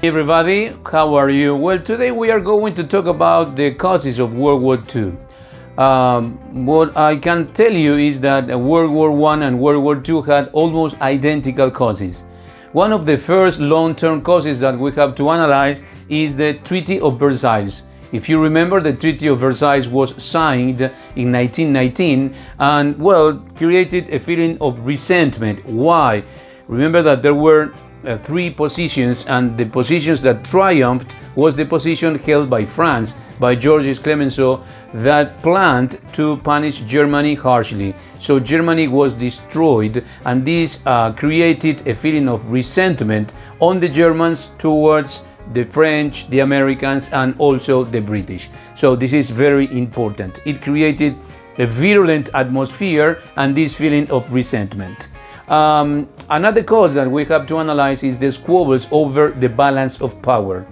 Hey everybody, how are you? Well, today we are going to talk about the causes of World War II. What I can tell you is that World War I and World War II had almost identical causes. One of the first long-term causes that we have to analyze is the Treaty of Versailles. If you remember, the Treaty of Versailles was signed in 1919 and, well, created a feeling of resentment. Why? Remember that there were three positions, and the positions that triumphed was the position held by France, by Georges Clemenceau, that planned to punish Germany harshly. So Germany was destroyed, and this created a feeling of resentment on the Germans towards the French, the Americans, and also the British. So this is very important. It created a virulent atmosphere and this feeling of resentment. Another cause that we have to analyze is the squabbles over the balance of power.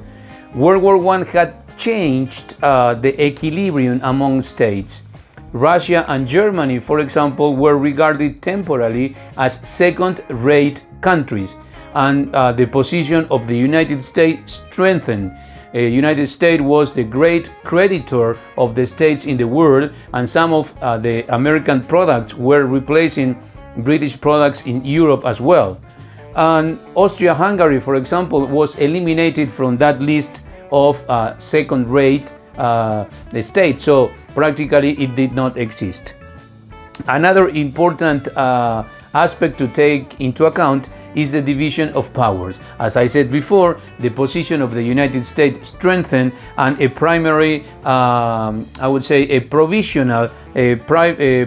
World War I had changed the equilibrium among states. Russia and Germany, for example, were regarded temporarily as second-rate countries, and the position of the United States strengthened. The United States was the great creditor of the states in the world, and some of the American products were replacing British products in Europe as well. And Austria-Hungary, for example, was eliminated from that list of second-rate states, so practically it did not exist. Another important aspect to take into account is the division of powers. As I said before, the position of the United States strengthened, and a primary, I would say a provisional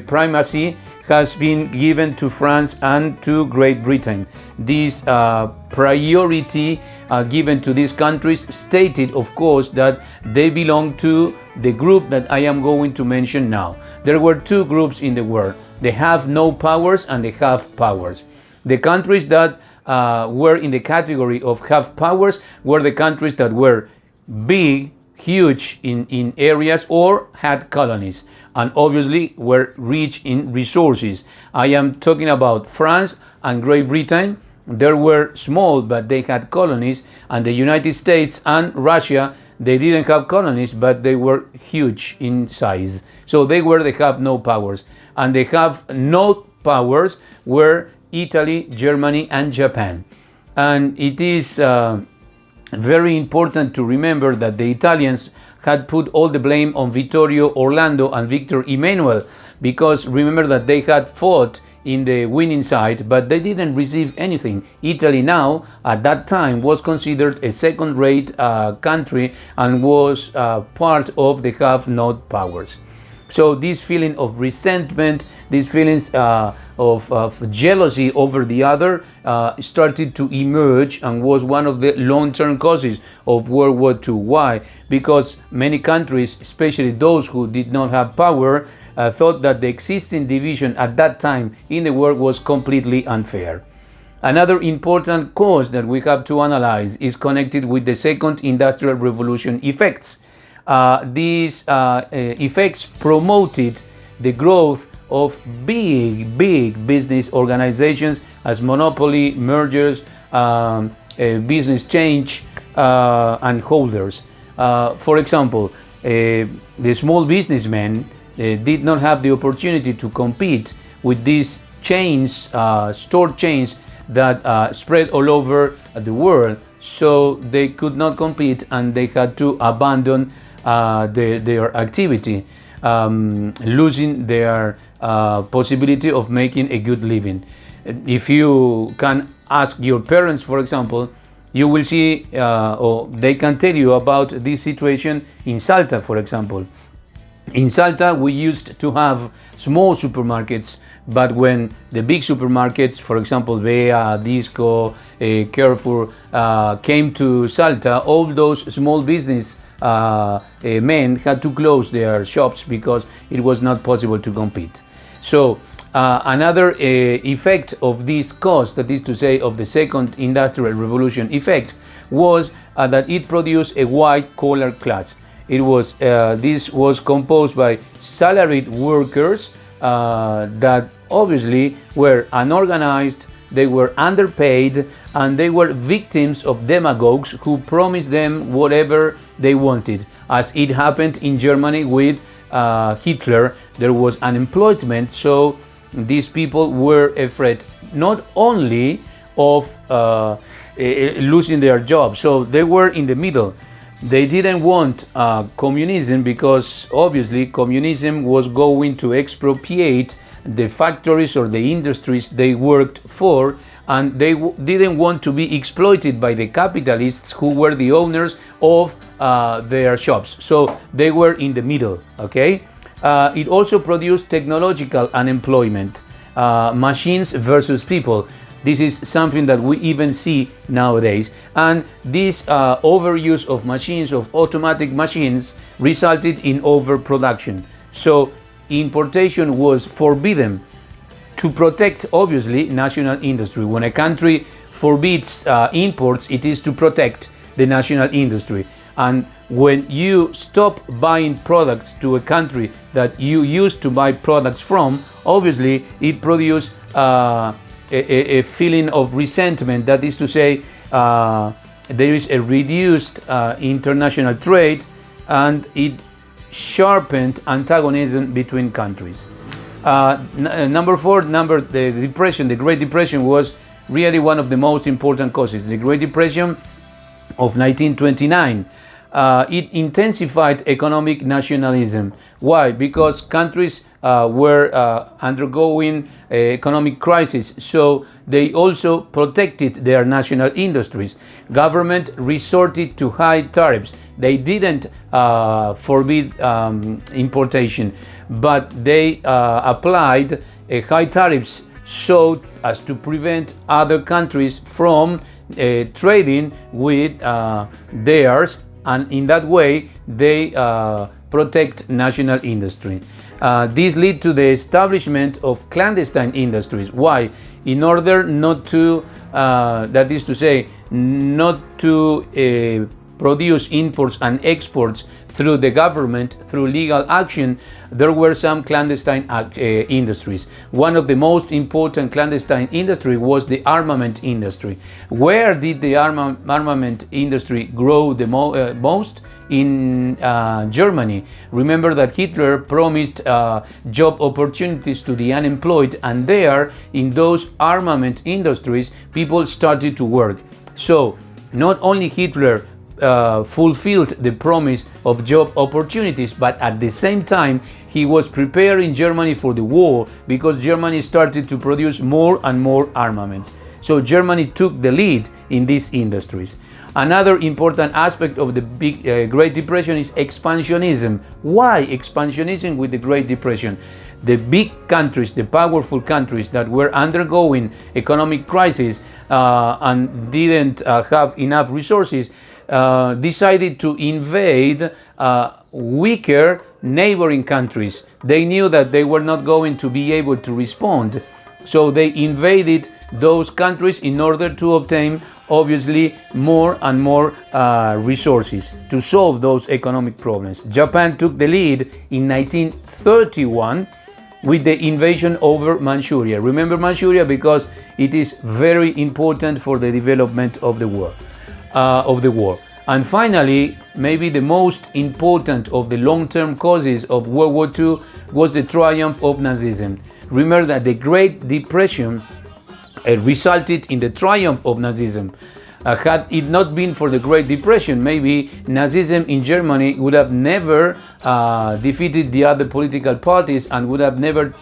primacy has been given to France and to Great Britain. This priority given to these countries stated, of course, that they belong to the group that I am going to mention now. There were two groups in the world: they have no powers and they have powers. The countries that were in the category of have powers were the countries that were big, huge in areas, or had colonies, and obviously were rich in resources. I am talking about France and Great Britain. They were small, but they had colonies, and the United States and Russia, they didn't have colonies, but they were huge in size. So they have no powers. And they have no powers were Italy, Germany, and Japan. And it is very important to remember that the Italians had put all the blame on Vittorio Orlando and Victor Emmanuel, because remember that they had fought in the winning side, but they didn't receive anything. Italy now, at that time, was considered a second-rate country and was part of the have-not powers. So this feeling of resentment, these feelings of jealousy over the other started to emerge, and was one of the long-term causes of World War II. Why? Because many countries, especially those who did not have power, thought that the existing division at that time in the world was completely unfair. Another important cause that we have to analyze is connected with the Second Industrial Revolution effects. These effects promoted the growth of big business organizations as monopoly, mergers, business change, and holders. For example, the small businessmen did not have the opportunity to compete with these chains, store chains that spread all over the world. So they could not compete, and they had to abandon their activity, losing their possibility of making a good living. If you can ask your parents, for example, you will see, or they can tell you about this situation in Salta, for example. In Salta, we used to have small supermarkets, but when the big supermarkets, for example, Bea, Disco, Carrefour, came to Salta, all those small business men had to close their shops because it was not possible to compete. So another effect of this cause, that is to say of the Second Industrial Revolution effect, was that it produced a white-collar class. This was composed by salaried workers that obviously were unorganized, they were underpaid, and they were victims of demagogues who promised them whatever they wanted. As it happened in Germany with Hitler, there was unemployment, so these people were afraid not only of losing their jobs, so they were in the middle. They didn't want communism because obviously communism was going to expropriate the factories or the industries they worked for, and they didn't want to be exploited by the capitalists who were the owners of their shops. So they were in the middle, okay? It also produced technological unemployment, machines versus people. This is something that we even see nowadays. And this overuse of machines, of automatic machines, resulted in overproduction. So importation was forbidden to protect, obviously, national industry. When a country forbids imports, it is to protect the national industry. And when you stop buying products to a country that you used to buy products from, obviously it produces a feeling of resentment. That is to say, there is a reduced international trade, and it sharpened antagonism between countries. Number four, the depression. The Great Depression was really one of the most important causes. The Great Depression of 1929. It intensified economic nationalism. Why? Because countries were undergoing economic crisis, so they also protected their national industries. Government resorted to high tariffs. They didn't forbid importation, but they applied high tariffs so as to prevent other countries from trading with theirs, and in that way they protect national industry. This led to the establishment of clandestine industries. Why? In order not to, that is to say, not to produce imports and exports through the government, through legal action, there were some clandestine industries. One of the most important clandestine industry was the armament industry. Where did the armament industry grow the most? In Germany. Remember that Hitler promised job opportunities to the unemployed, and there, in those armament industries, people started to work. So not only Hitler fulfilled the promise of job opportunities, but at the same time he was preparing Germany for the war, because Germany started to produce more and more armaments. So Germany took the lead in these industries. Another important aspect of the Great Depression is expansionism. Why expansionism with the Great Depression? The big countries, the powerful countries that were undergoing economic crisis and didn't have enough resources, decided to invade weaker neighboring countries. They knew that they were not going to be able to respond, so they invaded those countries in order to obtain, obviously, more and more resources to solve those economic problems. Japan took the lead in 1931 with the invasion over Manchuria. Remember Manchuria because it is very important for the development of the war. And finally, maybe the most important of the long-term causes of World War II was the triumph of Nazism. Remember that the Great Depression resulted in the triumph of Nazism. Had it not been for the Great Depression, maybe Nazism in Germany would have never defeated the other political parties and would have never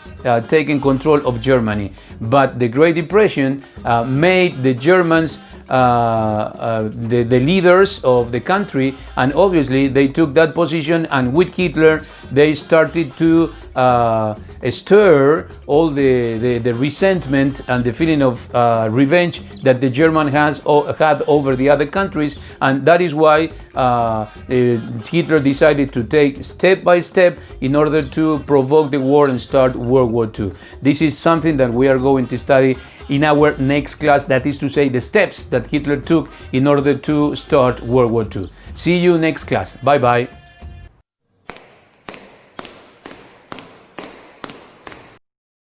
taken control of Germany. But the Great Depression made the Germans the leaders of the country, and obviously they took that position, and with Hitler they started to stir all the resentment and the feeling of revenge that the German had over the other countries, and that is why Hitler decided to take step by step in order to provoke the war and start World War II. This is something that we are going to study in our next class, that is to say, the steps that Hitler took in order to start World War II. See you next class. Bye bye.